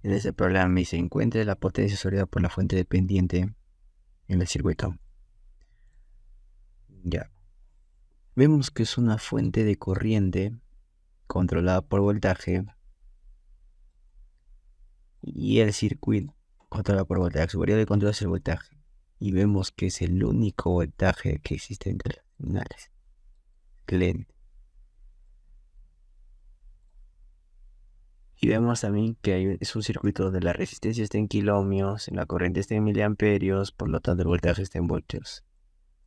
En ese programa me dice, encuentre la potencia absorbida por la fuente dependiente en el circuito. Ya. Vemos que es una fuente de corriente controlada por voltaje y el circuito controlado por voltaje. Su variable de control es el voltaje. Y vemos que es el único voltaje que existe entre las terminales. Excelente. Y vemos también que es un circuito donde la resistencia está en kiloohmios, la corriente está en miliamperios, por lo tanto el voltaje está en voltios.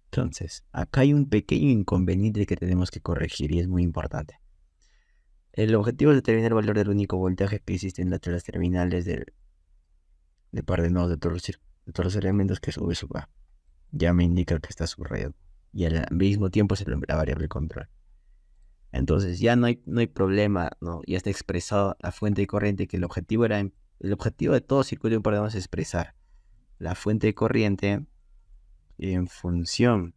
Entonces, acá hay un pequeño inconveniente que tenemos que corregir y es muy importante. El objetivo es determinar el valor del único voltaje que existe entre las terminales de par de nodos de todos los elementos, que es V sub A. Ya me indica que está subrayado. Y al mismo tiempo es la variable control. Entonces ya no hay problema, ¿no? Ya está expresado la fuente de corriente, que el objetivo de todo circuito importante es expresar la fuente de corriente en función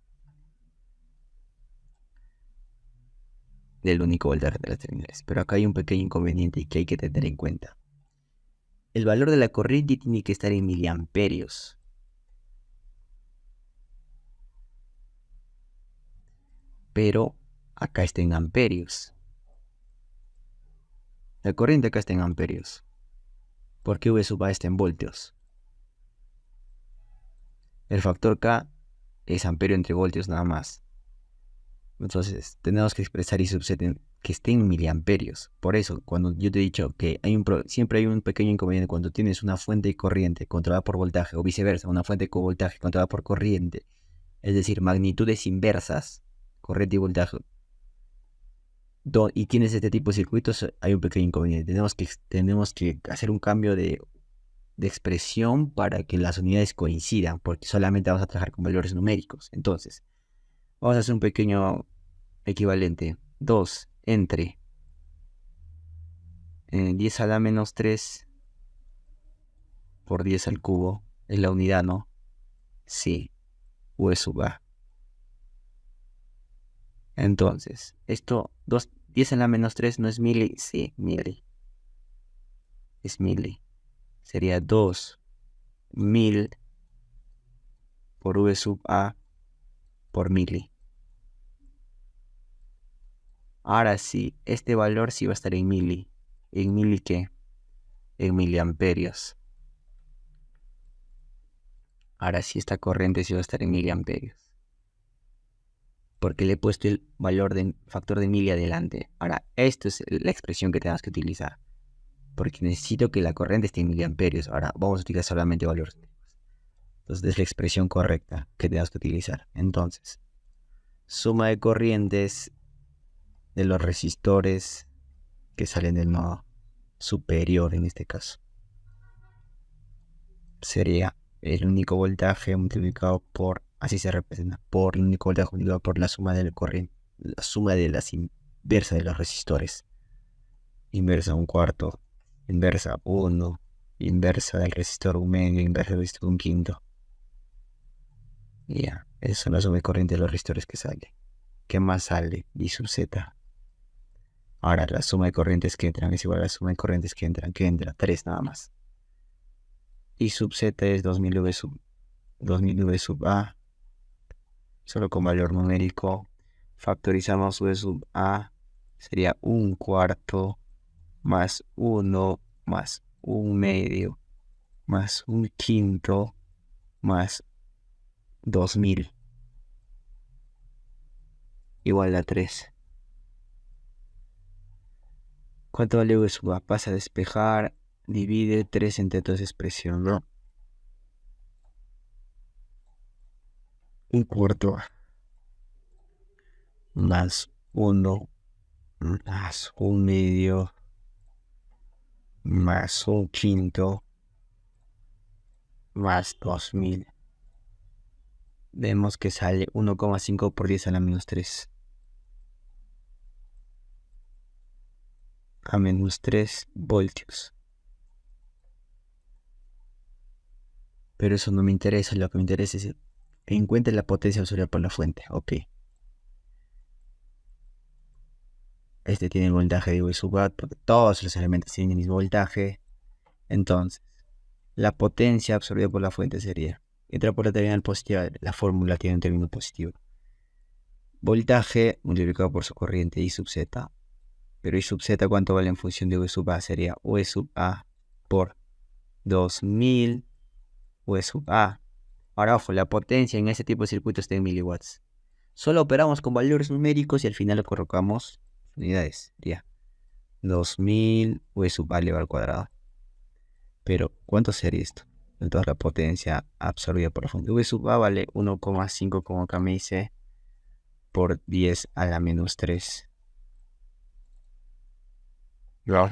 del único voltaje de las terminales. Pero acá hay un pequeño inconveniente que hay que tener en cuenta. El valor de la corriente tiene que estar en miliamperios. Pero acá está en amperios. La corriente acá está en amperios. Porque V sub A está en voltios. El factor K es amperio entre voltios nada más. Entonces tenemos que expresar I sub Z que esté en miliamperios. Por eso, cuando yo te he dicho que siempre hay un pequeño inconveniente cuando tienes una fuente de corriente controlada por voltaje, o viceversa, una fuente de voltaje controlada por corriente, es decir, magnitudes inversas, corriente y voltaje, y tienes este tipo de circuitos, hay un pequeño inconveniente. Tenemos que hacer un cambio de expresión para que las unidades coincidan, porque solamente vamos a trabajar con valores numéricos. Entonces, vamos a hacer un pequeño equivalente. 2 entre 10 a la menos 3 por 10 al cubo es la unidad, ¿no? Sí, V sub A. Entonces, 10 a la menos 3 no es mili, sí, mili. Es mili. Sería 2000 por V sub A por mili. Ahora sí, este valor sí va a estar en mili. ¿En mili qué? En miliamperios. Ahora sí, esta corriente sí va a estar en miliamperios. Porque le he puesto el valor de factor de mili adelante. Ahora, esto es la expresión que tenemos que utilizar. Porque necesito que la corriente esté en miliamperios. Ahora, vamos a utilizar solamente valores. Entonces, es la expresión correcta que tenemos que utilizar. Entonces, suma de corrientes de los resistores que salen del nodo superior en este caso. Sería el único voltaje multiplicado por, así se representa, por el único voltaje multiplicado por la suma de la corriente, la suma de las inversas de los resistores. Inversa 1/4, inversa 1, inversa del resistor 1/2, inversa del resistor 1/5. Ya, esa es la suma de corriente de los resistores que sale. ¿Qué más sale? I sub Z. Ahora la suma de corrientes que entran es igual a la suma de corrientes que entra 3 nada más. I sub Z es 2000 V sub A, solo con valor numérico. Factorizamos V sub A, sería 1/4 más 1 más 1/2 más 1/5 más 2000 igual a 3. ¿Cuánto vale V sub A? Pasa a despejar, divide 3 entre toda esa expresión, ¿no? 1/4 más 1 más 1/2 más 1/5 más 2000. Vemos que sale 1,5 por 10 a la menos 3. A menos 3 voltios. Pero eso no me interesa, lo que me interesa es encuentre la potencia absorbida por la fuente. Ok. Este tiene el voltaje de V sub A, porque todos los elementos tienen el mismo voltaje. Entonces, la potencia absorbida por la fuente sería, entra por la terminal positiva, la fórmula tiene un término positivo. Voltaje multiplicado por su corriente I sub Z. Pero I sub Z, ¿cuánto vale en función de V sub A? Sería V sub A por 2000 V sub A. Ahora, ojo, la potencia en ese tipo de circuitos está en miliwatts. Solo operamos con valores numéricos y al final lo colocamos unidades. Sería 2000 V sub A elevado al cuadrado. Pero, ¿cuánto sería esto? Entonces la potencia absorbida por la fuente. V sub A vale 1,5, como acá me dice, por 10 a la menos 3. ¿No?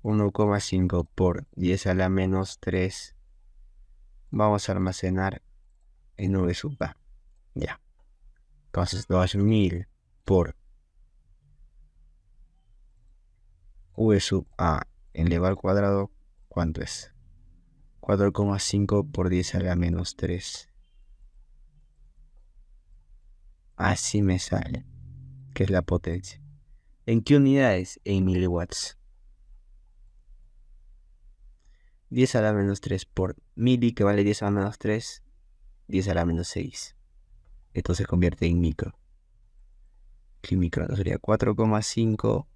1,5 por 10 a la menos 3. Vamos a almacenar en V sub A. Ya. Entonces 2000 por V sub A elevado al cuadrado, ¿cuánto es? 4,5 por 10 a la menos 3. Así me sale, que es la potencia. ¿En qué unidades? En miliwatts. 10 a la menos 3 por mili, que vale 10 a la menos 3, 10 a la menos 6. Esto se convierte en micro. ¿Qué micro? No, sería 4,5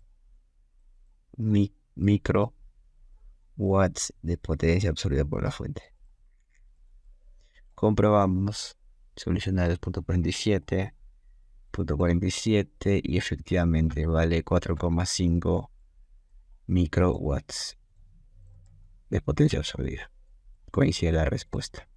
micro watts de potencia absorbida por la fuente. Comprobamos. Solucionar el punto 47 y efectivamente vale 4,5 microwatts de potencia absorbida. Coincide la respuesta.